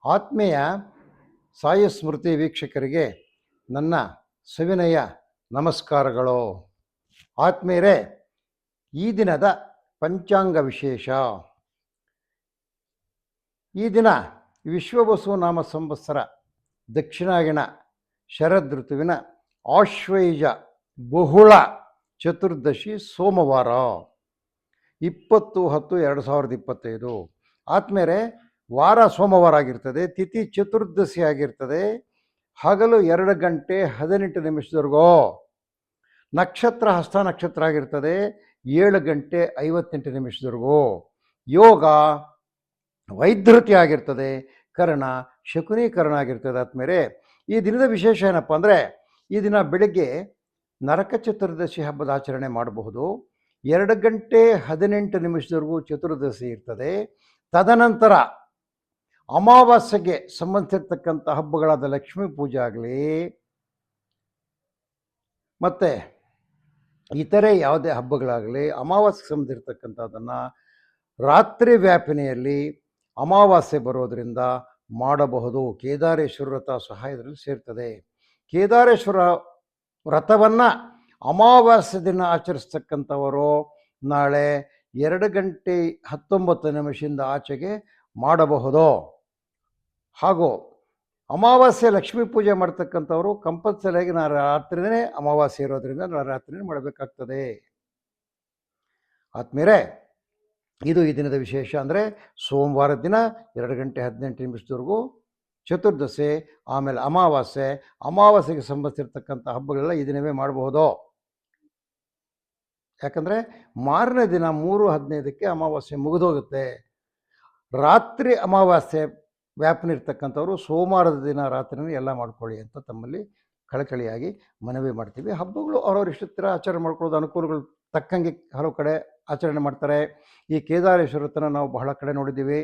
ಆತ್ಮೀಯ ಸಾಯಿ ಸ್ಮೃತಿ ವೀಕ್ಷಕರಿಗೆ ನನ್ನ ಸವಿನಯ ನಮಸ್ಕಾರಗಳು. ಆತ್ಮೀಯರೇ, ಈ ದಿನದ ಪಂಚಾಂಗ ವಿಶೇಷ. ಈ ದಿನ ವಿಶ್ವವಸು ನಾಮ ಸಂವತ್ಸರ ದಕ್ಷಿಣಾಯಣ ಶರದ್ ಋತುವಿನ ಆಶ್ವಯುಜ ಬಹುಳ ಚತುರ್ದಶಿ ಸೋಮವಾರ 20/10/2025. ಆತ್ಮೇಲೆ ವಾರ ಸೋಮವಾರ ಆಗಿರ್ತದೆ, ತಿಥಿ ಚತುರ್ದಶಿ ಆಗಿರ್ತದೆ, ಹಗಲು 2:18 ನಕ್ಷತ್ರ ಹಸ್ತ ನಕ್ಷತ್ರ ಆಗಿರ್ತದೆ, 7:58 ಯೋಗ ವೈದ್ಯೃತಿ ಆಗಿರ್ತದೆ, ಕರ್ಣ ಶಕುನೀಕರಣ ಆಗಿರ್ತದೆ. ಆದ್ಮೇಲೆ ಈ ದಿನದ ವಿಶೇಷ ಏನಪ್ಪ ಅಂದರೆ, ಈ ದಿನ ಬೆಳಗ್ಗೆ ನರಕ ಚತುರ್ದಶಿ ಹಬ್ಬದ ಆಚರಣೆ ಮಾಡಬಹುದು. 2:18 ಚತುರ್ದಶಿ ಇರ್ತದೆ. ತದನಂತರ ಅಮಾವಾಸ್ಯೆಗೆ ಸಂಬಂಧಿಸಿರ್ತಕ್ಕಂಥ ಹಬ್ಬಗಳಾದ ಲಕ್ಷ್ಮೀ ಪೂಜೆ ಆಗಲಿ ಮತ್ತು ಇತರೆ ಯಾವುದೇ ಹಬ್ಬಗಳಾಗಲಿ ಅಮಾವಾಸ್ಯೆಗೆ ಸಂಬಂಧಿಸಿರ್ತಕ್ಕಂಥದ್ದನ್ನು ರಾತ್ರಿ ವ್ಯಾಪಿನಿಯಲ್ಲಿ ಅಮಾವಾಸ್ಯೆ ಬರೋದರಿಂದ ಮಾಡಬಹುದು. ಕೇದಾರೇಶ್ವರ ವ್ರತ ಸಹ ಇದರಲ್ಲಿ ಸೇರ್ತದೆ. ಕೇದಾರೇಶ್ವರ ವ್ರತವನ್ನು ಅಮಾವಾಸ್ಯೆ ದಿನ ಆಚರಿಸ್ತಕ್ಕಂಥವರು ನಾಳೆ 2:19 ಆಚೆಗೆ ಮಾಡಬಹುದು. ಹಾಗೂ ಅಮಾವಾಸ್ಯೆ ಲಕ್ಷ್ಮೀ ಪೂಜೆ ಮಾಡ್ತಕ್ಕಂಥವರು ಕಂಪಲ್ಸರಿಯಾಗಿ ನಾಳೆ ರಾತ್ರಿನೇ ಅಮಾವಾಸ್ಯೆ ಇರೋದ್ರಿಂದ ನಾಳೆ ರಾತ್ರಿನೇ ಮಾಡಬೇಕಾಗ್ತದೆ. ಆದ್ಮೇಲೆ ಇದು ಈ ದಿನದ ವಿಶೇಷ. ಅಂದರೆ ಸೋಮವಾರದ ದಿನ 2:18 ಚತುರ್ದಶಿ, ಆಮೇಲೆ ಅಮಾವಾಸ್ಯೆಗೆ ಸಂಬಂಧಿಸಿರ್ತಕ್ಕಂಥ ಹಬ್ಬಗಳೆಲ್ಲ ಈ ದಿನವೇ ಮಾಡಬಹುದು. ಯಾಕಂದರೆ ಮಾರನೇ ದಿನ 3:15 ಅಮಾವಾಸ್ಯೆ ಮುಗಿದೋಗುತ್ತೆ. ರಾತ್ರಿ ಅಮಾವಾಸ್ಯೆ ವ್ಯಾಪನೆ ಇರ್ತಕ್ಕಂಥವ್ರು ಸೋಮವಾರದ ದಿನ ರಾತ್ರಿನೇ ಎಲ್ಲ ಮಾಡ್ಕೊಳ್ಳಿ ಅಂತ ತಮ್ಮಲ್ಲಿ ಕಳಕಳಿಯಾಗಿ ಮನವಿ ಮಾಡ್ತೀವಿ. ಹಬ್ಬಗಳು ಅವ್ರವ್ರ ಇಷ್ಟತ್ರ ಆಚರಣೆ ಮಾಡ್ಕೊಳ್ಳೋದು, ಅನುಕೂಲಗಳು ತಕ್ಕಂಗೆ ಹಲವು ಕಡೆ ಆಚರಣೆ ಮಾಡ್ತಾರೆ. ಈ ಕೇದಾರೇಶ್ವರ ವ್ರತನ ನಾವು ಬಹಳ ಕಡೆ ನೋಡಿದ್ದೀವಿ.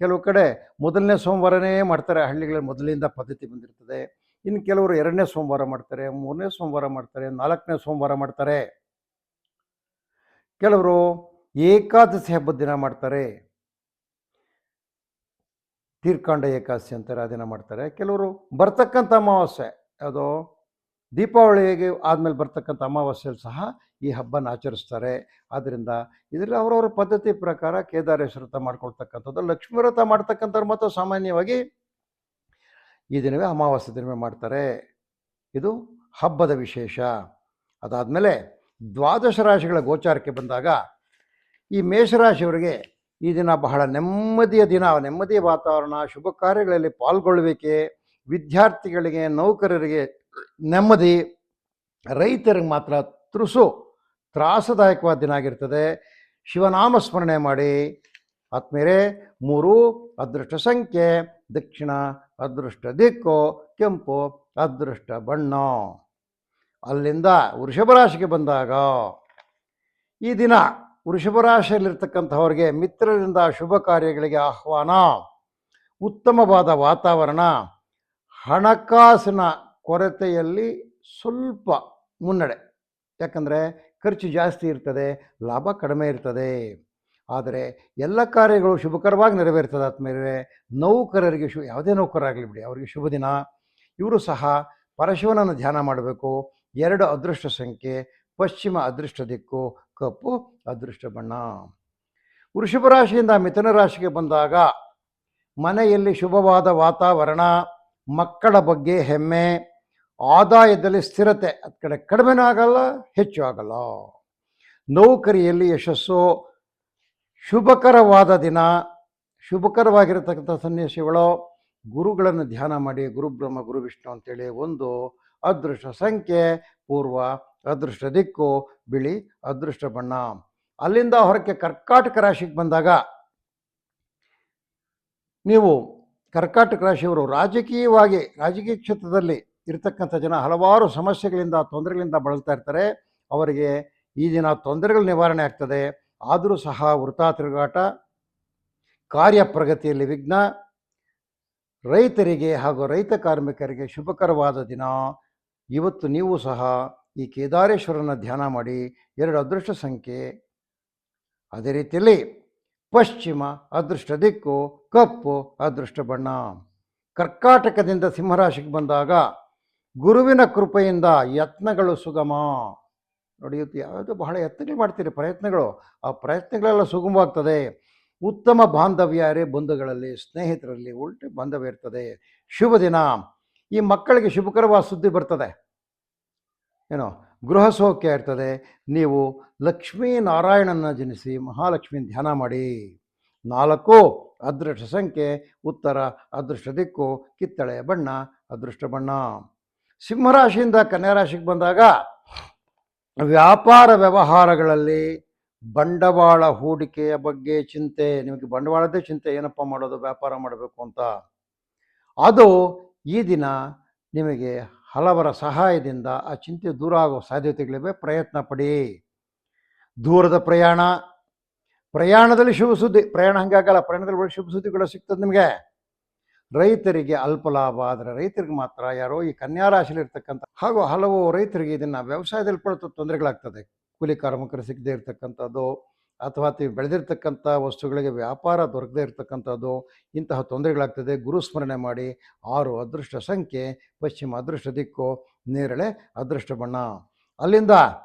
ಕೆಲವು ಕಡೆ ಮೊದಲನೇ ಸೋಮವಾರನೇ ಮಾಡ್ತಾರೆ, ಹಳ್ಳಿಗಳಲ್ಲಿ ಮೊದಲಿಂದ ಪದ್ಧತಿ ಬಂದಿರ್ತದೆ. ಇನ್ನು ಕೆಲವರು 2ನೇ ಸೋಮವಾರ ಮಾಡ್ತಾರೆ, 3ನೇ ಸೋಮವಾರ ಮಾಡ್ತಾರೆ, 4ನೇ ಸೋಮವಾರ ಮಾಡ್ತಾರೆ. ಕೆಲವರು ಏಕಾದಶಿ ಹಬ್ಬದ ದಿನ ಮಾಡ್ತಾರೆ, ತೀರ್ಕಾಂಡ ಏಕಾದಶಿ ಅಂತಾರೆ, ಆ ದಿನ ಮಾಡ್ತಾರೆ. ಕೆಲವರು ಬರ್ತಕ್ಕಂಥ ಅಮಾವಾಸ್ಯೆ, ಯಾವುದೋ ದೀಪಾವಳಿಗೆ ಆದಮೇಲೆ ಬರ್ತಕ್ಕಂಥ ಅಮಾವಾಸ್ಯೆಯಲ್ಲಿ ಸಹ ಈ ಹಬ್ಬನ ಆಚರಿಸ್ತಾರೆ. ಆದ್ದರಿಂದ ಇದರಲ್ಲಿ ಅವರವರ ಪದ್ಧತಿ ಪ್ರಕಾರ ಕೇದಾರೇಶ್ವರ ವ್ರತ ಮಾಡ್ಕೊಳ್ತಕ್ಕಂಥದ್ದು. ಲಕ್ಷ್ಮೀ ವ್ರತ ಮಾಡ್ತಕ್ಕಂಥವ್ರು ಮತ್ತು ಸಾಮಾನ್ಯವಾಗಿ ಈ ದಿನವೇ ಅಮಾವಾಸ್ಯೆ ದಿನವೇ ಮಾಡ್ತಾರೆ. ಇದು ಹಬ್ಬದ ವಿಶೇಷ. ಅದಾದಮೇಲೆ ದ್ವಾದಶ ರಾಶಿಗಳ ಗೋಚಾರಕ್ಕೆ ಬಂದಾಗ ಈ ಮೇಷರಾಶಿಯವರಿಗೆ ಈ ದಿನ ಬಹಳ ನೆಮ್ಮದಿಯ ದಿನ, ನೆಮ್ಮದಿಯ ವಾತಾವರಣ, ಶುಭ ಕಾರ್ಯಗಳಲ್ಲಿ ಪಾಲ್ಗೊಳ್ಳುವಿಕೆ, ವಿದ್ಯಾರ್ಥಿಗಳಿಗೆ ನೌಕರರಿಗೆ ನೆಮ್ಮದಿ, ರೈತರಿಗೆ ಮಾತ್ರ ತ್ರಾಸದಾಯಕವಾದ ದಿನ ಆಗಿರ್ತದೆ. ಶಿವನಾಮ ಸ್ಮರಣೆ ಮಾಡಿ. ಆದ್ಮೇಲೆ 3 ಅದೃಷ್ಟ ಸಂಖ್ಯೆ, ದಕ್ಷಿಣ ಅದೃಷ್ಟ ದಿಕ್ಕು, ಕೆಂಪು ಅದೃಷ್ಟ ಬಣ್ಣ. ಅಲ್ಲಿಂದ ವೃಷಭ ರಾಶಿಗೆ ಬಂದಾಗ ಈ ದಿನ ವೃಷಭ ರಾಶಿಯಲ್ಲಿರ್ತಕ್ಕಂಥವ್ರಿಗೆ ಮಿತ್ರರಿಂದ ಶುಭ ಕಾರ್ಯಗಳಿಗೆ ಆಹ್ವಾನ, ಉತ್ತಮವಾದ ವಾತಾವರಣ, ಹಣಕಾಸಿನ ಕೊರತೆಯಲ್ಲಿ ಸ್ವಲ್ಪ ಮುನ್ನಡೆ. ಯಾಕಂದರೆ ಖರ್ಚು ಜಾಸ್ತಿ ಇರ್ತದೆ, ಲಾಭ ಕಡಿಮೆ ಇರ್ತದೆ. ಆದರೆ ಎಲ್ಲ ಕಾರ್ಯಗಳು ಶುಭಕರವಾಗಿ ನೆರವೇರ್ತದೆ. ಆದಮೇಲೆ ನೌಕರರಿಗೆ ಯಾವುದೇ ನೌಕರರಾಗಲಿ ಬಿಡಿ, ಅವರಿಗೆ ಶುಭ ದಿನ. ಇವರು ಸಹ ಪರಶಿವನನ್ನು ಧ್ಯಾನ ಮಾಡಬೇಕು. 2 ಅದೃಷ್ಟ ಸಂಖ್ಯೆ, ಪಶ್ಚಿಮ ಅದೃಷ್ಟ ದಿಕ್ಕು, ಕಪ್ಪು ಅದೃಷ್ಟ ಬಣ್ಣ. ವೃಷಭ ರಾಶಿಯಿಂದ ಮಿಥುನ ರಾಶಿಗೆ ಬಂದಾಗ ಮನೆಯಲ್ಲಿ ಶುಭವಾದ ವಾತಾವರಣ, ಮಕ್ಕಳ ಬಗ್ಗೆ ಹೆಮ್ಮೆ, ಆದಾಯದಲ್ಲಿ ಸ್ಥಿರತೆ, ಅದು ಕಡೆ ಕಡಿಮೆನೂ ಆಗಲ್ಲ, ಹೆಚ್ಚು ಆಗಲ್ಲ. ನೌಕರಿಯಲ್ಲಿ ಯಶಸ್ಸು, ಶುಭಕರವಾದ ದಿನ, ಶುಭಕರವಾಗಿರತಕ್ಕಂಥ ಸನ್ನಿವೇಶಗಳು. ಗುರುಗಳನ್ನು ಧ್ಯಾನ ಮಾಡಿ, ಗುರು ಬ್ರಹ್ಮ ಗುರು ವಿಷ್ಣು ಅಂತೇಳಿ. 1 ಅದೃಷ್ಟ ಸಂಖ್ಯೆ, ಪೂರ್ವ ಅದೃಷ್ಟ ದಿಕ್ಕು, ಬಿಳಿ ಅದೃಷ್ಟ ಬಣ್ಣ. ಅಲ್ಲಿಂದ ಹೊರಕ್ಕೆ ಕರ್ಕಾಟಕ ರಾಶಿಗೆ ಬಂದಾಗ ನೀವು ಕರ್ಕಾಟಕ ರಾಶಿಯವರು ರಾಜಕೀಯ ಕ್ಷೇತ್ರದಲ್ಲಿ ಇರತಕ್ಕಂಥ ಜನ ಹಲವಾರು ಸಮಸ್ಯೆಗಳಿಂದ, ತೊಂದರೆಗಳಿಂದ ಬಳಲ್ತಾ ಇರ್ತಾರೆ. ಅವರಿಗೆ ಈ ದಿನ ತೊಂದರೆಗಳು ನಿವಾರಣೆ ಆಗ್ತದೆ. ಆದರೂ ಸಹ ವೃಥಾ ತಿರುಗಾಟ, ಕಾರ್ಯ ಪ್ರಗತಿಯಲ್ಲಿ ವಿಘ್ನ. ರೈತರಿಗೆ ಹಾಗೂ ರೈತ ಕಾರ್ಮಿಕರಿಗೆ ಶುಭಕರವಾದ ದಿನ. ಇವತ್ತು ನೀವು ಸಹ ಈ ಕೇದಾರೇಶ್ವರನ ಧ್ಯಾನ ಮಾಡಿ. 2 ಅದೃಷ್ಟ ಸಂಖ್ಯೆ, ಅದೇ ರೀತಿಯಲ್ಲಿ ಪಶ್ಚಿಮ ಅದೃಷ್ಟ ದಿಕ್ಕು, ಕಪ್ಪು ಅದೃಷ್ಟ ಬಣ್ಣ. ಕರ್ಕಾಟಕದಿಂದ ಸಿಂಹರಾಶಿಗೆ ಬಂದಾಗ ಗುರುವಿನ ಕೃಪೆಯಿಂದ ಯತ್ನಗಳು ಸುಗಮ. ನೋಡಿ, ಇವತ್ತು ಯಾವುದು ಬಹಳ ಯತ್ನಗಳು ಮಾಡ್ತೀರಿ, ಪ್ರಯತ್ನಗಳು, ಆ ಪ್ರಯತ್ನಗಳೆಲ್ಲ ಸುಗಮವಾಗ್ತದೆ. ಉತ್ತಮ ಬಾಂಧವ್ಯ ಬಂಧುಗಳಲ್ಲಿ, ಸ್ನೇಹಿತರಲ್ಲಿ ಒಳ್ಳೆ ಬಾಂಧವ್ಯ ಇರ್ತದೆ. ಶುಭ ದಿನ. ಈ ಮಕ್ಕಳಿಗೆ ಶುಭಕರವಾದ ಸುದ್ದಿ ಬರ್ತದೆ, ಏನೋ ಗೃಹ ಸೌಖ್ಯ ಇರ್ತದೆ. ನೀವು ಲಕ್ಷ್ಮೀನಾರಾಯಣನ ಜನಿಸಿ ಮಹಾಲಕ್ಷ್ಮಿನ ಧ್ಯಾನ ಮಾಡಿ. 4 ಅದೃಷ್ಟ ಸಂಖ್ಯೆ ಉತ್ತರ, ಅದೃಷ್ಟ ದಿಕ್ಕು ಕಿತ್ತಳೆ ಬಣ್ಣ, ಅದೃಷ್ಟ ಬಣ್ಣ. ಸಿಂಹರಾಶಿಯಿಂದ ಕನ್ಯಾ ರಾಶಿಗೆ ಬಂದಾಗ ವ್ಯಾಪಾರ ವ್ಯವಹಾರಗಳಲ್ಲಿ ಬಂಡವಾಳ ಹೂಡಿಕೆಯ ಬಗ್ಗೆ ಚಿಂತೆ. ನಿಮಗೆ ಬಂಡವಾಳದೇ ಚಿಂತೆ, ಏನಪ್ಪ ಮಾಡೋದು, ವ್ಯಾಪಾರ ಮಾಡಬೇಕು ಅಂತ. ಅದು ಈ ದಿನ ನಿಮಗೆ ಹಲವರ ಸಹಾಯದಿಂದ ಆ ಚಿಂತೆ ದೂರ ಆಗೋ ಸಾಧ್ಯತೆಗಳಿವೆ. ಪ್ರಯತ್ನ ಪಡಿ. ದೂರದ ಪ್ರಯಾಣದಲ್ಲಿ ಶುಭ ಸುದ್ದಿ. ಪ್ರಯಾಣ ಹಂಗಾಗಲ್ಲ, ಪ್ರಯಾಣದಲ್ಲಿ ಒಳ್ಳೆ ಶುಭ ಸುದ್ದಿಗಳು ಸಿಗ್ತದೆ ನಿಮಗೆ. ರೈತರಿಗೆ ಅಲ್ಪ ಲಾಭ. ಆದರೆ ರೈತರಿಗೆ ಮಾತ್ರ, ಯಾರೋ ಈ ಕನ್ಯಾ ರಾಶಿಯಲ್ಲಿ ಇರ್ತಕ್ಕಂಥ ಹಾಗೂ ಹಲವು ರೈತರಿಗೆ ಇದನ್ನು ವ್ಯವಸಾಯದಲ್ಲಿ ಕೂಡ ತೊಂದರೆಗಳಾಗ್ತದೆ. ಕೂಲಿ ಕಾರ್ಮಿಕರು ಸಿಗದೆ ಇರತಕ್ಕಂಥದ್ದು, ಅಥವಾ ಬೆಳೆದಿರ್ತಕ್ಕಂಥ ವಸ್ತುಗಳಿಗೆ ವ್ಯಾಪಾರ ದೊರಕದೇ ಇರತಕ್ಕಂಥದ್ದು, ಇಂತಹ ತೊಂದರೆಗಳಾಗ್ತದೆ. ಗುರುಸ್ಮರಣೆ ಮಾಡಿ. 6 ಅದೃಷ್ಟ ಸಂಖ್ಯೆ ಪಶ್ಚಿಮ, ಅದೃಷ್ಟ ದಿಕ್ಕು ನೇರಳೆ, ಅದೃಷ್ಟ ಬಣ್ಣ. ಅಲ್ಲಿಂದ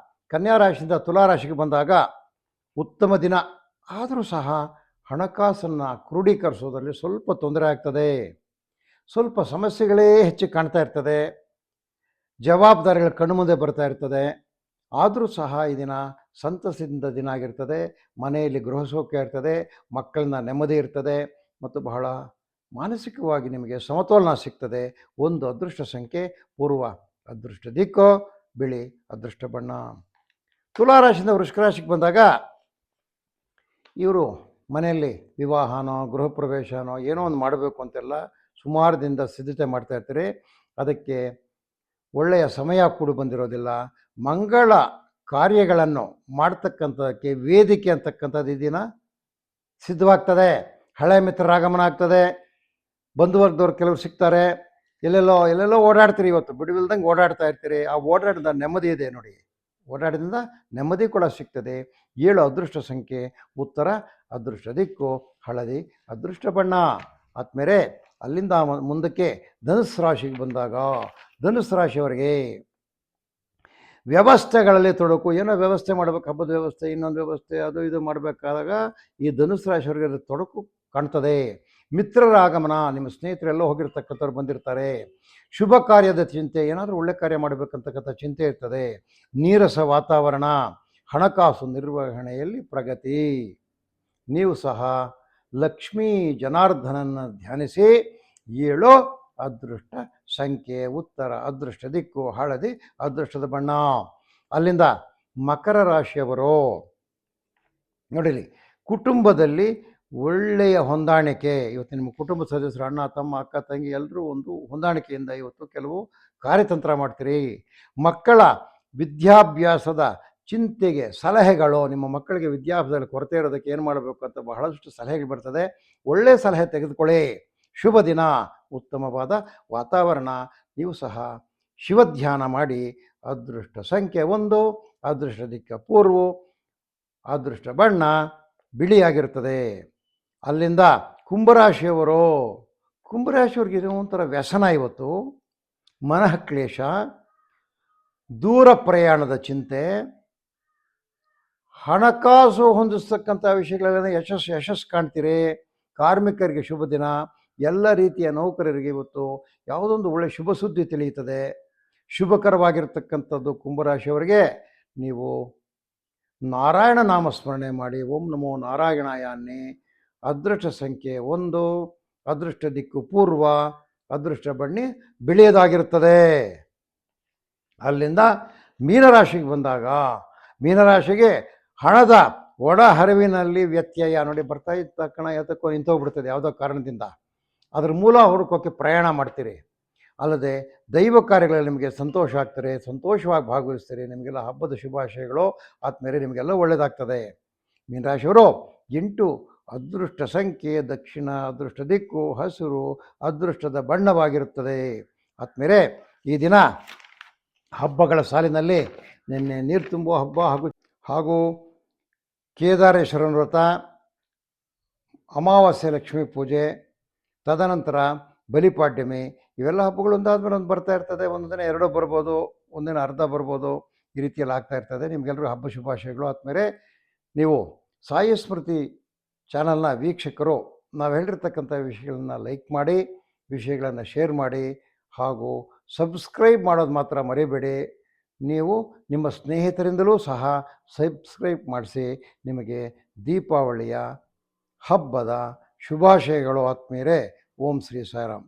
ಕನ್ಯಾ ರಾಶಿಯಿಂದ ತುಲಾ ರಾಶಿಗೆ ಬಂದಾಗ ಉತ್ತಮ ದಿನ. ಆದರೂ ಸಹ ಹಣಕಾಸನ್ನು ಕ್ರೋಢೀಕರಿಸೋದ್ರಲ್ಲಿ ಸ್ವಲ್ಪ ತೊಂದರೆ ಆಗ್ತದೆ. ಸ್ವಲ್ಪ ಸಮಸ್ಯೆಗಳೇ ಹೆಚ್ಚು ಕಾಣ್ತಾ ಇರ್ತದೆ. ಜವಾಬ್ದಾರಿಗಳು ಕಣ್ಣು ಮುಂದೆ ಬರ್ತಾ ಇರ್ತದೆ. ಆದರೂ ಸಹ ಈ ದಿನ ಸಂತಸದಿಂದ ದಿನ ಆಗಿರ್ತದೆ. ಮನೆಯಲ್ಲಿ ಗೃಹ ಸೌಖ್ಯ ಇರ್ತದೆ, ಮಕ್ಕಳನ್ನ ನೆಮ್ಮದಿ ಇರ್ತದೆ, ಮತ್ತು ಬಹಳ ಮಾನಸಿಕವಾಗಿ ನಿಮಗೆ ಸಮತೋಲನ ಸಿಗ್ತದೆ. 1 ಅದೃಷ್ಟ ಸಂಖ್ಯೆ ಪೂರ್ವ, ಅದೃಷ್ಟ ದಿಕ್ಕು ಬಿಳಿ, ಅದೃಷ್ಟ ಬಣ್ಣ. ತುಲಾರಾಶಿಯಿಂದ ವೃಶ್ಚಿಕ ರಾಶಿಗೆ ಬಂದಾಗ ಇವರು ಮನೆಯಲ್ಲಿ ವಿವಾಹನೋ ಗೃಹ ಪ್ರವೇಶನೋ ಏನೋ ಒಂದು ಮಾಡಬೇಕು ಅಂತೆಲ್ಲ ಸುಮಾರು ದಿನದ ಸಿದ್ಧತೆ ಮಾಡ್ತಾ ಇರ್ತೀರಿ. ಅದಕ್ಕೆ ಒಳ್ಳೆಯ ಸಮಯ ಕೂಡ ಬಂದಿರೋದಿಲ್ಲ. ಮಂಗಳ ಕಾರ್ಯಗಳನ್ನು ಮಾಡ್ತಕ್ಕಂಥದ್ದಕ್ಕೆ ವೇದಿಕೆ ಅಂತಕ್ಕಂಥದ್ದು ಈ ದಿನ ಸಿದ್ಧವಾಗ್ತದೆ. ಹಳೆ ಮಿತ್ರರ ಆಗಮನ ಆಗ್ತದೆ. ಬಂಧುವರ್ಗದವ್ರು ಕೆಲವರು ಸಿಗ್ತಾರೆ. ಎಲ್ಲೆಲ್ಲೋ ಓಡಾಡ್ತೀರಿ. ಇವತ್ತು ಬಿಡುವಿಲ್ದಂಗೆ ಓಡಾಡ್ತಾ ಇರ್ತೀರಿ. ಆ ಓಡಾಡಿದ ನೆಮ್ಮದಿ ಇದೆ ನೋಡಿ. ಓಡಾಡಿದಿಂದ ನೆಮ್ಮದಿ ಕೂಡ ಸಿಗ್ತದೆ. 7 ಅದೃಷ್ಟ ಸಂಖ್ಯೆ ಉತ್ತರ, ಅದೃಷ್ಟ ದಿಕ್ಕು ಹಳದಿ, ಅದೃಷ್ಟ ಬಣ್ಣ. ಆದ್ಮೇಲೆ ಅಲ್ಲಿಂದ ಮುಂದಕ್ಕೆ ಧನುಸ್ಸು ರಾಶಿಗೆ ಬಂದಾಗ, ಧನುಸ್ಸು ರಾಶಿಯವರಿಗೆ ವ್ಯವಸ್ಥೆಗಳಲ್ಲಿ ತೊಡಕು. ಏನೋ ವ್ಯವಸ್ಥೆ ಮಾಡಬೇಕು, ಹಬ್ಬದ ವ್ಯವಸ್ಥೆ, ಇನ್ನೊಂದು ವ್ಯವಸ್ಥೆ, ಅದು ಇದು ಮಾಡಬೇಕಾದಾಗ ಈ ಧನುಸ್ಸು ರಾಶಿಯವರಿಗೆ ತೊಡಕು ಕಾಣ್ತದೆ. ಮಿತ್ರರ ಆಗಮನ. ನಿಮ್ಮ ಸ್ನೇಹಿತರೆಲ್ಲೋ ಹೋಗಿರ್ತಕ್ಕಂಥವ್ರು ಬಂದಿರ್ತಾರೆ. ಶುಭ ಕಾರ್ಯದ ಚಿಂತೆ, ಏನಾದರೂ ಒಳ್ಳೆ ಕಾರ್ಯ ಮಾಡಬೇಕಂತಕ್ಕಂಥ ಚಿಂತೆ ಇರ್ತದೆ. ನೀರಸ ವಾತಾವರಣ. ಹಣಕಾಸು ನಿರ್ವಹಣೆಯಲ್ಲಿ ಪ್ರಗತಿ. ನೀವು ಸಹ ಲಕ್ಷ್ಮೀ ಜನಾರ್ದನನ್ನು ಧ್ಯಾನಿಸಿ. 7 ಅದೃಷ್ಟ ಸಂಖ್ಯೆ ಉತ್ತರ, ಅದೃಷ್ಟ ದಿಕ್ಕು ಹಳದಿ, ಅದೃಷ್ಟದ ಬಣ್ಣ. ಅಲ್ಲಿಂದ ಮಕರ ರಾಶಿಯವರು ನೋಡಿಲಿ, ಕುಟುಂಬದಲ್ಲಿ ಒಳ್ಳೆಯ ಹೊಂದಾಣಿಕೆ. ಇವತ್ತು ನಿಮ್ಮ ಕುಟುಂಬ ಸದಸ್ಯರು, ಅಣ್ಣ ತಮ್ಮ ಅಕ್ಕ ತಂಗಿ ಎಲ್ಲರೂ ಒಂದು ಹೊಂದಾಣಿಕೆಯಿಂದ ಇವತ್ತು ಕೆಲವು ಕಾರ್ಯತಂತ್ರ ಮಾಡ್ತೀರಿ. ಮಕ್ಕಳ ವಿದ್ಯಾಭ್ಯಾಸದ ಚಿಂತೆಗೆ ಸಲಹೆಗಳು. ನಿಮ್ಮ ಮಕ್ಕಳಿಗೆ ವಿದ್ಯಾಭ್ಯಾಸದಲ್ಲಿ ಕೊರತೆ ಇರೋದಕ್ಕೆ ಏನು ಮಾಡಬೇಕು ಅಂತ ಬಹಳಷ್ಟು ಸಲಹೆಗಳು ಬರ್ತದೆ. ಒಳ್ಳೆಯ ಸಲಹೆ ತೆಗೆದುಕೊಳ್ಳಿ. ಶುಭ ದಿನ, ಉತ್ತಮವಾದ ವಾತಾವರಣ. ನೀವು ಸಹ ಶಿವಧ್ಯಾನ ಮಾಡಿ. ಅದೃಷ್ಟ ಸಂಖ್ಯೆ 1, ಅದೃಷ್ಟ ದಿಕ್ಕ ಪೂರ್ವ, ಅದೃಷ್ಟ ಬಣ್ಣ ಬಿಳಿಯಾಗಿರ್ತದೆ. ಅಲ್ಲಿಂದ ಕುಂಭರಾಶಿಯವ್ರಿಗೆ ಇದು ಒಂಥರ ವ್ಯಸನ. ಇವತ್ತು ಮನಃಕ್ಲೇಶ, ದೂರ ಪ್ರಯಾಣದ ಚಿಂತೆ, ಹಣಕಾಸು ಹೊಂದಿಸ್ತಕ್ಕಂಥ ವಿಷಯಗಳೆಲ್ಲ ಯಶಸ್ಸು ಕಾಣ್ತೀರಿ. ಕಾರ್ಮಿಕರಿಗೆ ಶುಭ ದಿನ. ಎಲ್ಲ ರೀತಿಯ ನೌಕರರಿಗೆ ಇವತ್ತು ಯಾವುದೊಂದು ಒಳ್ಳೆಯ ಶುಭ ಸುದ್ದಿ ತಿಳಿಯುತ್ತದೆ. ಶುಭಕರವಾಗಿರ್ತಕ್ಕಂಥದ್ದು ಕುಂಭರಾಶಿಯವರಿಗೆ. ನೀವು ನಾರಾಯಣ ನಾಮಸ್ಮರಣೆ ಮಾಡಿ. ಓಂ ನಮೋ ನಾರಾಯಣಾಯ ಅನ್ನಿ. ಅದೃಷ್ಟ ಸಂಖ್ಯೆ 1, ಅದೃಷ್ಟ ದಿಕ್ಕು ಪೂರ್ವ, ಅದೃಷ್ಟ ಬಣ್ಣಿ ಬಿಳಿಯದಾಗಿರುತ್ತದೆ. ಅಲ್ಲಿಂದ ಮೀನರಾಶಿಗೆ ಬಂದಾಗ, ಮೀನರಾಶಿಗೆ ಹಣದ ಒಳ ಹರಿವಿನಲ್ಲಿ ವ್ಯತ್ಯಯ. ನೋಡಿ, ಬರ್ತಾ ಇದ್ದ ತಕ್ಷಣ ಯಾತಕ್ಕೋ ನಿಂತೋಗ್ಬಿಡ್ತದೆ ಯಾವುದೋ ಕಾರಣದಿಂದ. ಅದ್ರ ಮೂಲ ಹುಡುಕೋಕ್ಕೆ ಪ್ರಯಾಣ ಮಾಡ್ತೀರಿ. ಅಲ್ಲದೆ ದೈವ ಕಾರ್ಯಗಳಲ್ಲಿ ನಿಮಗೆ ಸಂತೋಷ ಆಗ್ತಾರೆ, ಸಂತೋಷವಾಗಿ ಭಾಗವಹಿಸ್ತೀರಿ. ನಿಮಗೆಲ್ಲ ಹಬ್ಬದ ಶುಭಾಶಯಗಳು. ಆದ್ಮೇಲೆ ನಿಮಗೆಲ್ಲ ಒಳ್ಳೆಯದಾಗ್ತದೆ. ಮೀನರಾಶಿಯವರು 8 ಅದೃಷ್ಟ ಸಂಖ್ಯೆ ದಕ್ಷಿಣ, ಅದೃಷ್ಟ ದಿಕ್ಕು ಹಸಿರು, ಅದೃಷ್ಟದ ಬಣ್ಣವಾಗಿರುತ್ತದೆ. ಆದ್ಮೇಲೆ ಈ ದಿನ ಹಬ್ಬಗಳ ಸಾಲಿನಲ್ಲಿ ನಿನ್ನೆ ನೀರು ತುಂಬುವ ಹಬ್ಬ ಹಾಗೂ ಕೇದಾರೇಶ್ವರನ ವ್ರತ, ಅಮಾವಾಸ್ಯೆ ಲಕ್ಷ್ಮೀ ಪೂಜೆ, ತದನಂತರ ಬಲಿಪಾಡ್ಯಮಿ, ಇವೆಲ್ಲ ಹಬ್ಬಗಳು ಒಂದಾದ್ಮೇಲೆ ಒಂದು ಬರ್ತಾ ಇರ್ತದೆ. ಒಂದು ದಿನ 2 ಬರ್ಬೋದು, ಒಂದಿನ ಅರ್ಧ ಬರ್ಬೋದು. ಈ ರೀತಿಯಲ್ಲಿ ಆಗ್ತಾ ಇರ್ತದೆ. ನಿಮಗೆಲ್ಲರೂ ಹಬ್ಬ ಶುಭಾಶಯಗಳು. ಆದ್ಮೇಲೆ ನೀವು ಸಾಯಿ ಸ್ಮೃತಿ ಚಾನಲ್ನ ವೀಕ್ಷಕರು ನಾವು ಹೇಳಿರ್ತಕ್ಕಂಥ ವಿಷಯಗಳನ್ನ ಲೈಕ್ ಮಾಡಿ, ವಿಷಯಗಳನ್ನು ಶೇರ್ ಮಾಡಿ, ಹಾಗೂ ಸಬ್ಸ್ಕ್ರೈಬ್ ಮಾಡೋದು ಮಾತ್ರ ಮರಿಬೇಡಿ. ನೀವು ನಿಮ್ಮ ಸ್ನೇಹಿತರಿಂದಲೂ ಸಹ ಸಬ್ಸ್ಕ್ರೈಬ್ ಮಾಡಿಸಿ. ನಿಮಗೆ ದೀಪಾವಳಿಯ ಹಬ್ಬದ ಶುಭಾಶಯಗಳು ಆತ್ಮೀಯರೇ. ಓಂ ಶ್ರೀ ಸಾಯಿರಾಮ್.